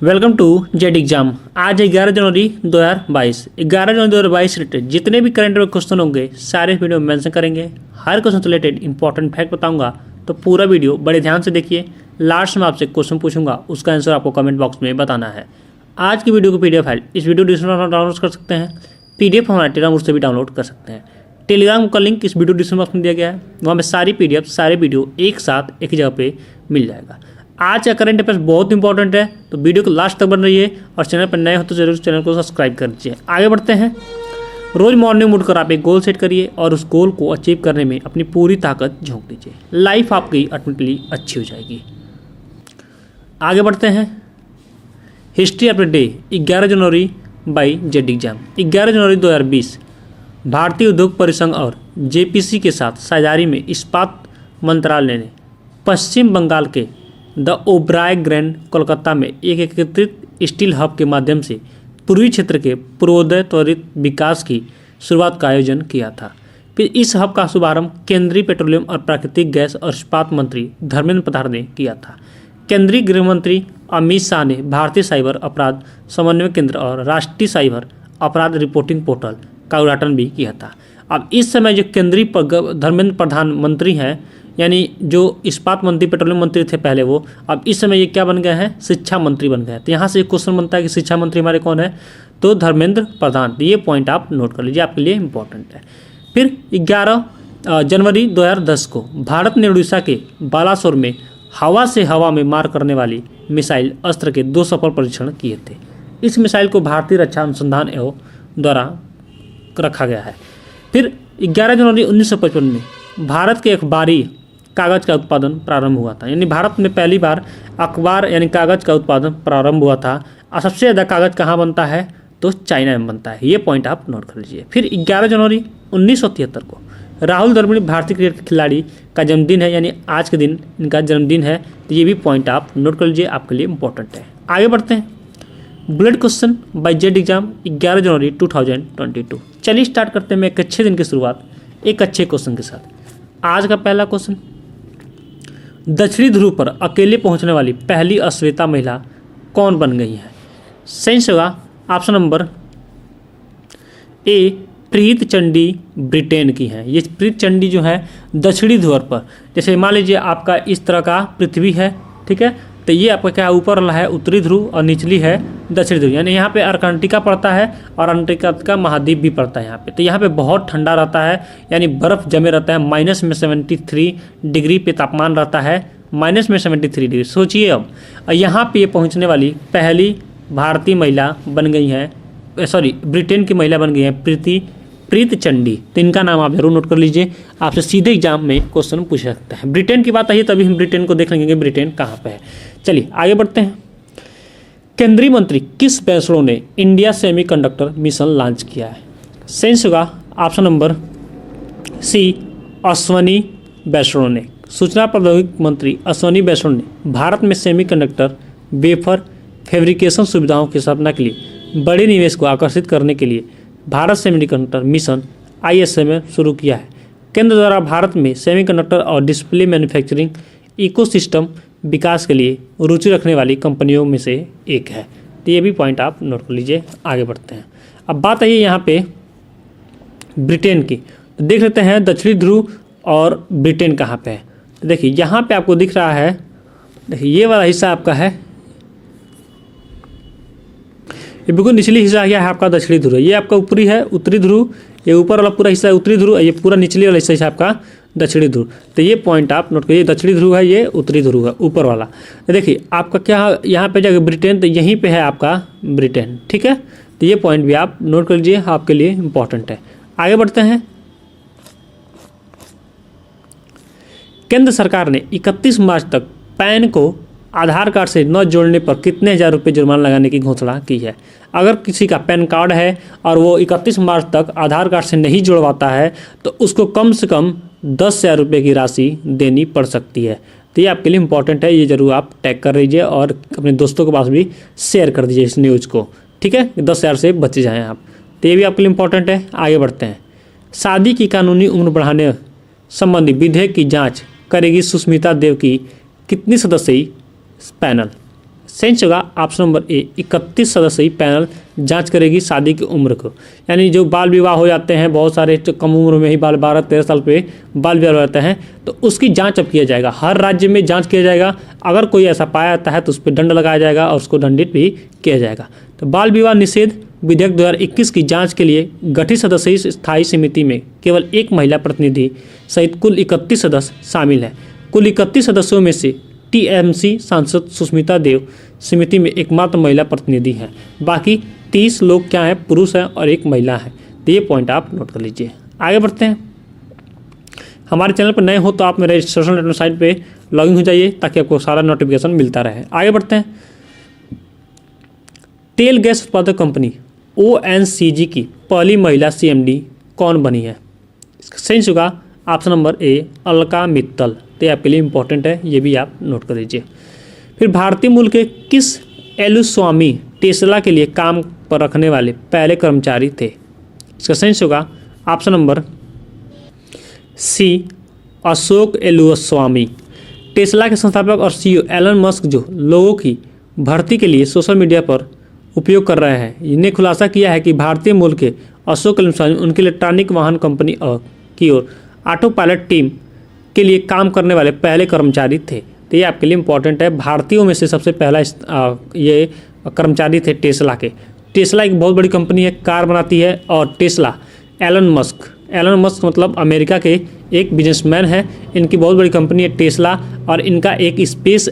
Welcome to Z exam. आज 11 जनवरी 2022। 11 जनवरी 2022 से related जितने भी करंट अफेयर क्वेश्चन होंगे सारे वीडियो में मेंशन करेंगे। हर क्वेश्चन से रिलेटेड इंपॉर्टेंट फैक्ट बताऊंगा, तो पूरा वीडियो बड़े ध्यान से देखिए। लास्ट में आपसे क्वेश्चन पूछूंगा, उसका आंसर आपको कमेंट बॉक्स में बताना है। आज की वीडियो को पीडीएफ फाइल इस वीडियो डिस्क्रिप्शन में डाउनलोड कर सकते हैं। पीडीएफ हमारे टेलीग्राम से भी डाउनलोड कर सकते हैं। टेलीग्राम का लिंक इस वीडियो डिस्क्रिप्शन बॉक्स में दिया गया है। वहाँ में सारी पीडीएफ सारे वीडियो एक साथ एक जगह पे मिल जाएगा। आज का करंट अफेयर्स बहुत इंपॉर्टेंट है, तो वीडियो को लास्ट तक बन रही है और चैनल पर नए हो तो जरूर चैनल को सब्सक्राइब कर दीजिए। आगे बढ़ते हैं। रोज मॉर्निंग उठकर आप एक गोल सेट करिए और उस गोल को अचीव करने में अपनी पूरी ताकत झोंक दीजिए। लाइफ आपकी ऑटोमेटिकली अच्छी हो जाएगी। आगे बढ़ते हैं। History of the day 11 January by Z exam. 11 जनवरी 2020 भारतीय उद्योग परिसंघ और जेपीसी के साथ साझेदारी में इस्पात मंत्रालय ने पश्चिम बंगाल के द ओबराय ग्रैंड कोलकाता में एक एकीकृत स्टील हब के माध्यम से पूर्वी क्षेत्र के पूर्वोदय त्वरित विकास की शुरुआत का आयोजन किया था। फिर इस हब का शुभारंभ केंद्रीय पेट्रोलियम और प्राकृतिक गैस और इस्पात मंत्री धर्मेंद्र प्रधान ने किया था। केंद्रीय गृह मंत्री अमित शाह ने भारतीय साइबर अपराध समन्वय केंद्र और राष्ट्रीय साइबर अपराध रिपोर्टिंग पोर्टल का उद्घाटन भी किया था। अब इस समय जो केंद्रीय धर्मेंद्र प्रधान मंत्री हैं, यानी जो इस्पात मंत्री पेट्रोलियम मंत्री थे पहले, वो अब इस समय ये क्या बन गए हैं, शिक्षा मंत्री बन गए हैं। तो यहाँ से एक क्वेश्चन बनता है कि शिक्षा मंत्री हमारे कौन है, तो धर्मेंद्र प्रधान। ये पॉइंट आप नोट कर लीजिए, आपके लिए इंपॉर्टेंट है। फिर 11 जनवरी 2010 को भारत ने उड़ीसा के बालासोर में हवा से हवा में मार करने वाली मिसाइल अस्त्र के 2 सफल परीक्षण किए थे। इस मिसाइल को भारतीय रक्षा अनुसंधान एवं द्वारा रखा गया है। फिर 11 जनवरी 1955 में भारत के अखबारी कागज़ का उत्पादन प्रारंभ हुआ था। यानी भारत में पहली बार अखबार यानी कागज़ का उत्पादन प्रारंभ हुआ था। और सबसे ज़्यादा कागज़ कहाँ बनता है, तो चाइना में बनता है। ये पॉइंट आप नोट कर लीजिए। फिर 11 जनवरी 1973 को राहुल द्रविड़ भारतीय क्रिकेट खिलाड़ी का जन्मदिन है, यानी आज के दिन इनका जन्मदिन है। तो ये भी पॉइंट आप नोट कर लीजिए, आपके लिए इंपॉर्टेंट है। आगे बढ़ते हैं। Bullet question by Z exam 11 जनवरी 2022। चलिए स्टार्ट करते हैं एक अच्छे दिन की शुरुआत एक अच्छे क्वेश्चन के साथ। आज का पहला क्वेश्चन, दक्षिणी ध्रुव पर अकेले पहुंचने वाली पहली अश्वेता महिला कौन बन गई है? सही होगा option number A, Preet Chandi Britain की है। ये प्रीत चंडी जो है दक्षिणी ध्रुव पर, जैसे मान लीजिए आपका इस तरह का पृथ्वी है, ठीक है, तो ये आपका क्या ऊपर वाला है उत्तरी ध्रुव और निचली है दक्षिणी ध्रुव। यानी यहाँ पे अर्कटिका पड़ता है और अंटार्कटिका महाद्वीप भी पड़ता है यहाँ पे। तो यहाँ पे बहुत ठंडा रहता है, यानी बर्फ़ जमे रहता है। माइनस में 73 डिग्री पे तापमान रहता है, माइनस में 73 डिग्री। सोचिए अब यहाँ पे ये पहुँचने वाली पहली भारतीय महिला बन गई है, सॉरी ब्रिटेन की महिला बन गई है प्रीत चंडी। तो इनका नाम आप जरूर नोट कर लीजिए, आपसे सीधे एग्जाम में क्वेश्चन पूछ सकता है। ब्रिटेन की बात आई तभी हम ब्रिटेन को देख लेंगे कि ब्रिटेन कहाँ पे है। चलिए आगे बढ़ते हैं। केंद्रीय मंत्री किस वैष्णव ने इंडिया सेमीकंडक्टर मिशन लॉन्च किया है? सेंस होगा ऑप्शन नंबर सी, अश्वनी वैष्णव ने। सूचना प्रौद्योगिकी मंत्री अश्वनी वैष्णव ने भारत में सेमीकंडक्टर वेफर फैब्रिकेशन सुविधाओं की स्थापना के लिए बड़े निवेश को आकर्षित करने के लिए भारत सेमीकंडक्टर मिशन ISM शुरू किया है। केंद्र द्वारा भारत में सेमीकंडक्टर और डिस्प्ले मैन्युफैक्चरिंग इकोसिस्टम विकास के लिए रुचि रखने वाली कंपनियों में से एक है। तो ये भी पॉइंट आप नोट कर लीजिए। आगे बढ़ते हैं। अब बात आई है यहाँ पे ब्रिटेन की, तो देख लेते हैं दक्षिणी ध्रुव और ब्रिटेन कहाँ पे है। तो देखिए यहाँ पे आपको दिख रहा है, देखिए ये वाला हिस्सा आपका है, ये बिल्कुल निचली हिस्सा क्या है आपका दक्षिणी ध्रुव। ये आपका ऊपरी है उत्तरी ध्रुव, ये ऊपर वाला पूरा हिस्सा है उत्तरी ध्रुव, ये पूरा निचली वाला हिस्सा आपका दक्षिणी ध्रुव। तो ये पॉइंट आप नोट करिए, दक्षिणी ध्रुव है, ये उत्तरी ध्रुव है ऊपर वाला। तो देखिए आपका क्या यहाँ पे जाकर ब्रिटेन, तो यहीं पे है आपका ब्रिटेन, ठीक है। तो ये पॉइंट भी आप नोट कर लीजिए, आपके लिए इंपॉर्टेंट है। आगे बढ़ते हैं। केंद्र सरकार ने 31 मार्च तक पैन को आधार कार्ड से न जोड़ने पर कितने हज़ार रुपये जुर्माना लगाने की घोषणा की है? अगर किसी का पैन कार्ड है और वो 31 मार्च तक आधार कार्ड से नहीं जुड़वाता है तो उसको कम से कम 10,000 रुपये की राशि देनी पड़ सकती है। तो ये आपके लिए इंपॉर्टेंट है, ये जरूर आप टैग कर लीजिए और अपने दोस्तों के पास भी शेयर कर दीजिए इस न्यूज़ को, ठीक है, 10,000 से बच जाएँ आप। तो ये भी आपके लिए इंपॉर्टेंट है। आगे बढ़ते हैं। शादी की कानूनी उम्र बढ़ाने संबंधी विधेयक की जाँच करेगी सुष्मिता देव की कितनी सदस्यीय पैनल? सेंस होगा ऑप्शन नंबर ए 31 सदस्यीय पैनल जांच करेगी शादी की उम्र को। यानी जो बाल विवाह हो जाते हैं, बहुत सारे तो कम उम्र में ही 12-13 साल पे बाल विवाह हो जाते हैं, तो उसकी जांच अब किया जाएगा। हर राज्य में जांच किया जाएगा। अगर कोई ऐसा पाया जाता है तो उस पर दंड लगाया जाएगा और उसको दंडित भी किया जाएगा। तो बाल विवाह निषेध विधेयक 2021 की जांच के लिए गठित सदस्यीय स्थायी समिति में केवल एक महिला प्रतिनिधि सहित कुल 31 सदस्य शामिल हैं। कुल 31 सदस्यों में से टीएमसी सांसद सुष्मिता देव समिति में एकमात्र महिला प्रतिनिधि हैं। बाकी 30 लोग क्या हैं, पुरुष हैं और एक महिला है। तो ये पॉइंट आप नोट कर लीजिए। आगे बढ़ते हैं। हमारे चैनल पर नए हो तो आप मेरे सोशल नेटवर्क साइट पे लॉगिन हो जाइए ताकि आपको सारा नोटिफिकेशन मिलता रहे। आगे बढ़ते हैं। तेल गैस उत्पादक कंपनी ओएनजीसी की पहली महिला सीएमडी कौन बनी है? इसका सेंस होगा option number A Alka Mittal. तो ये आपके लिए इंपॉर्टेंट है, ये भी आप नोट कर लीजिए। फिर भारतीय मूल के किस एलुस्वामी टेस्ला के लिए काम पर रखने वाले पहले कर्मचारी थे? इसका सेंस होगा option number C Ashok Elluswamy. Tesla के संस्थापक और सीईओ एलन मस्क जो लोगों की भर्ती के लिए सोशल मीडिया पर उपयोग कर रहे हैं, इन्हें खुलासा किया है कि भारतीय मूल के अशोक एलुस्वामी उनकी इलेक्ट्रॉनिक वाहन कंपनी की ओर ऑटो पायलट टीम के लिए काम करने वाले पहले कर्मचारी थे। तो ये आपके लिए इंपॉर्टेंट है। भारतीयों में से सबसे पहला ये कर्मचारी थे टेस्ला के। टेस्ला एक बहुत बड़ी कंपनी है, कार बनाती है। और टेस्ला एलन मस्क मतलब अमेरिका के एक बिजनेसमैन है। इनकी बहुत बड़ी कंपनी है टेस्ला और इनका एक स्पेस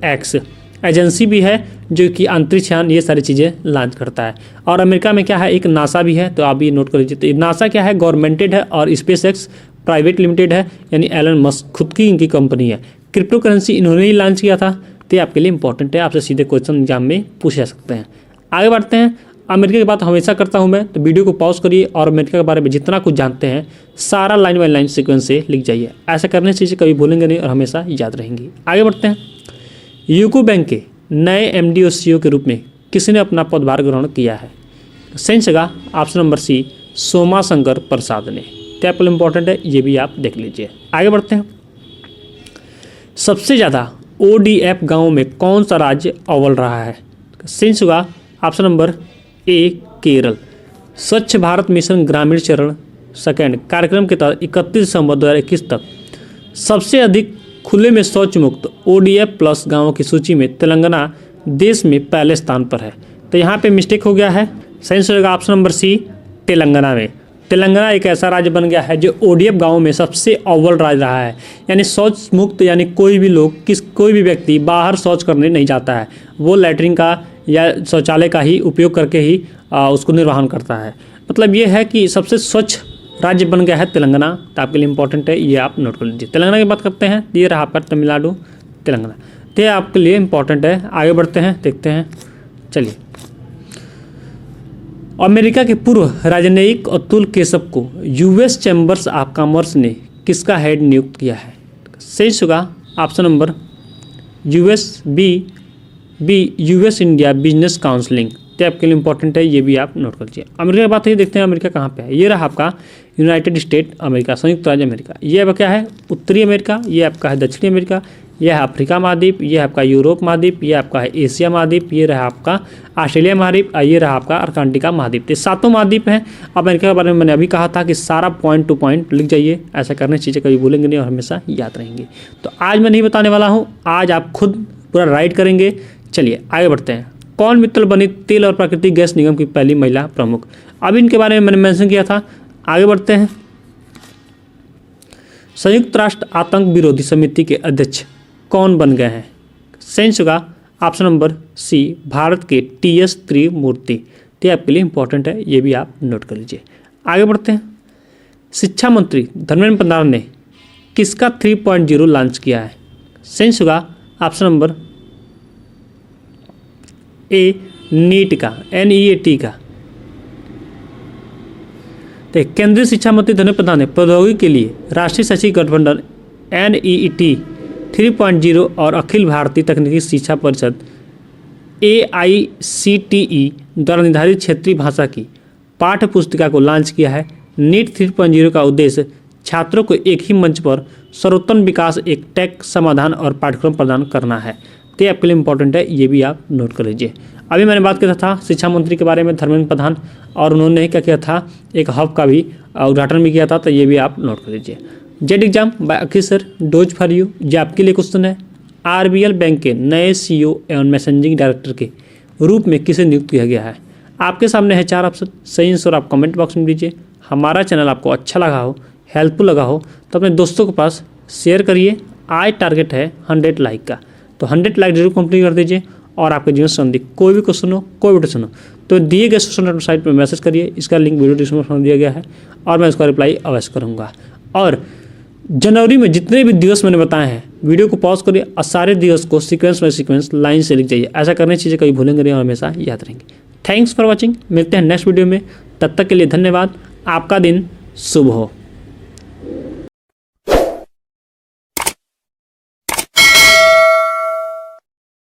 एक्स एजेंसी भी है जो कि अंतरिक्ष यान ये सारी चीज़ें लॉन्च करता है। और अमेरिका में क्या है, एक नासा भी है। तो आप ये नोट कर लीजिए। तो नासा क्या है, गवर्नमेंटेड है और स्पेस एक्स प्राइवेट लिमिटेड है, यानी एलन मस्क खुद की इनकी कंपनी है। क्रिप्टो करेंसी इन्होंने ही लॉन्च किया था। तो ये आपके लिए इंपॉर्टेंट है, आपसे सीधे क्वेश्चन एग्जाम में पूछ जा सकते हैं। आगे बढ़ते हैं। अमेरिका की बात हमेशा करता हूं मैं, तो वीडियो को पॉज करिए और अमेरिका के बारे में जितना कुछ जानते हैं सारा लाइन बाय लाइन सीक्वेंस से लिख जाइए। ऐसा करने से चीज़ें कभी भूलेंगे नहीं और हमेशा याद रहेंगी। आगे बढ़ते हैं। यूको बैंक के नए एमडी और सीईओ के रूप में किसने अपना पदभार ग्रहण किया है? सेंस होगा option number C Soma Shankar Prasad ने। तो आपके लिए इंपॉर्टेंट है, ये भी आप देख लीजिए। आगे बढ़ते हैं। सबसे ज़्यादा ओडीएफ गाँव में कौन सा राज्य अव्वल रहा है? सेंस होगा ऑप्शन नंबर ए केरल। स्वच्छ भारत मिशन ग्रामीण चरण सेकेंड कार्यक्रम के तहत 31 दिसंबर 2021 तक सबसे अधिक खुले में शौच मुक्त ओडीएफ प्लस गाँवों की सूची में तेलंगाना देश में पहले स्थान पर है। तो यहाँ पे मिस्टेक हो गया है। सेंस होगा ऑप्शन नंबर सी तेलंगाना में। तेलंगाना एक ऐसा राज्य बन गया है जो ओडीएफ गाँव में सबसे अव्वल राज्य रहा है। यानी शौच मुक्त, यानी कोई भी व्यक्ति बाहर शौच करने नहीं जाता है, वो लैट्रिन का या शौचालय का ही उपयोग करके ही उसको निर्वहन करता है। मतलब ये है कि सबसे स्वच्छ राज्य बन गया है तेलंगाना। तो आपके लिए इंपॉर्टेंट है, ये आप नोट कर लीजिए। तेलंगाना की बात करते हैं, ये रहा आपका तमिलनाडु तेलंगाना। तो ये आपके लिए इंपॉर्टेंट है। आगे बढ़ते हैं, देखते हैं। चलिए। अमेरिका के पूर्व राजनयिक अतुल केशव को यूएस चैम्बर्स ऑफ कॉमर्स ने किसका हेड नियुक्त किया है? सेंस होगा option number US India business counselling. तो आपके लिए इंपॉर्टेंट है, ये भी आप नोट कर लीजिए। अमेरिका की बात है, देखते हैं अमेरिका कहाँ पे है। ये रहा आपका यूनाइटेड स्टेट अमेरिका, संयुक्त राज्य अमेरिका। ये आपका क्या है, उत्तरी अमेरिका। ये आपका है दक्षिणी अमेरिका। यह है अफ्रीका महाद्वीप। ये है आपका यूरोप महाद्वीप। ये आपका है एशिया महाद्वीप। ये रहा आपका ऑस्ट्रेलिया महाद्वीप। ये रहा आपका अर्कांटिका महाद्वीप। ये 7 महाद्वीप हैं। अमेरिका के बारे में मैंने अभी कहा था कि सारा पॉइंट टू पॉइंट लिख जाइए। ऐसा करने से चीज़ें कभी भूलेंगे नहीं और हमेशा याद रहेंगी। तो आज मैं नहीं बताने वाला हूँ, आज आप खुद पूरा राइट करेंगे। चलिए आगे बढ़ते हैं। कौन मित्तल बनी तेल और प्राकृतिक गैस निगम की पहली महिला प्रमुख? अब इनके बारे में मैंने मेंशन किया था। आगे बढ़ते हैं। संयुक्त राष्ट्र आतंक विरोधी समिति के अध्यक्ष कौन बन गए हैं? सेंस होगा ऑप्शन नंबर सी भारत के टीएस त्रिमूर्ति। तो आपके लिए इंपॉर्टेंट है, ये भी आप नोट कर लीजिए। आगे बढ़ते हैं। शिक्षा मंत्री धर्मेंद्र प्रधान ने किसका 3.0 लॉन्च किया है? सेंस होगा ऑप्शन नंबर ए नीट का, NEAT का। तो केंद्रीय शिक्षा मंत्री धर्मेंद्र प्रधान ने प्रौद्योगिकी के लिए राष्ट्रीय शैक्षिक गठबंधन NEET 3.0 और अखिल भारतीय तकनीकी शिक्षा परिषद AICTE द्वारा निर्धारित क्षेत्रीय भाषा की पाठ्य पुस्तिका को लॉन्च किया है। नीट 3.0 का उद्देश्य छात्रों को एक ही मंच पर सर्वोत्तम विकास, एक टेक समाधान और पाठ्यक्रम प्रदान करना है। तो ये आपके लिए इंपॉर्टेंट है, ये भी आप नोट कर लीजिए। अभी मैंने बात किया था शिक्षा मंत्री के बारे में, धर्मेंद्र प्रधान, और उन्होंने क्या किया था, एक हब का भी उद्घाटन भी किया था, तो ये भी आप नोट कर लीजिए। JET exam by Akhil sir, dose for you, ये आपके लिए क्वेश्चन है। आरबीएल बैंक के नए सीईओ एवं मैनेजिंग डायरेक्टर के रूप में किसे नियुक्त किया गया है? आपके सामने है 4 ऑप्शन, सही आंसर आप कमेंट बॉक्स में दीजिए। हमारा चैनल आपको अच्छा लगा हो, हेल्पफुल लगा हो तो अपने दोस्तों के पास शेयर करिए। आज टारगेट है 100 लाइक का, तो 100 लाइक जरूर कंप्लीट कर दीजिए। और आपके जीवन संबंधी कोई भी क्वेश्चन हो, कोई भी क्वेश्चन हो, तो दिए गए सोशल नेटवर्क साइट पर मैसेज करिए। इसका लिंक वीडियो डिस्क्रिप्शन में दिया गया है और मैं इसका रिप्लाई अवश्य करूँगा। और जनवरी में जितने भी दिवस मैंने बताए हैं, वीडियो को पॉज करिए और सारे दिवस को सीक्वेंस बाय सीक्वेंस लाइन से लिख जाइए। ऐसा करने चीज़ें कभी भूलेंगे नहीं और हमेशा याद रहेंगे। थैंक्स फॉर वॉचिंग, मिलते हैं नेक्स्ट वीडियो में। तब तक के लिए धन्यवाद। आपका दिन शुभ हो।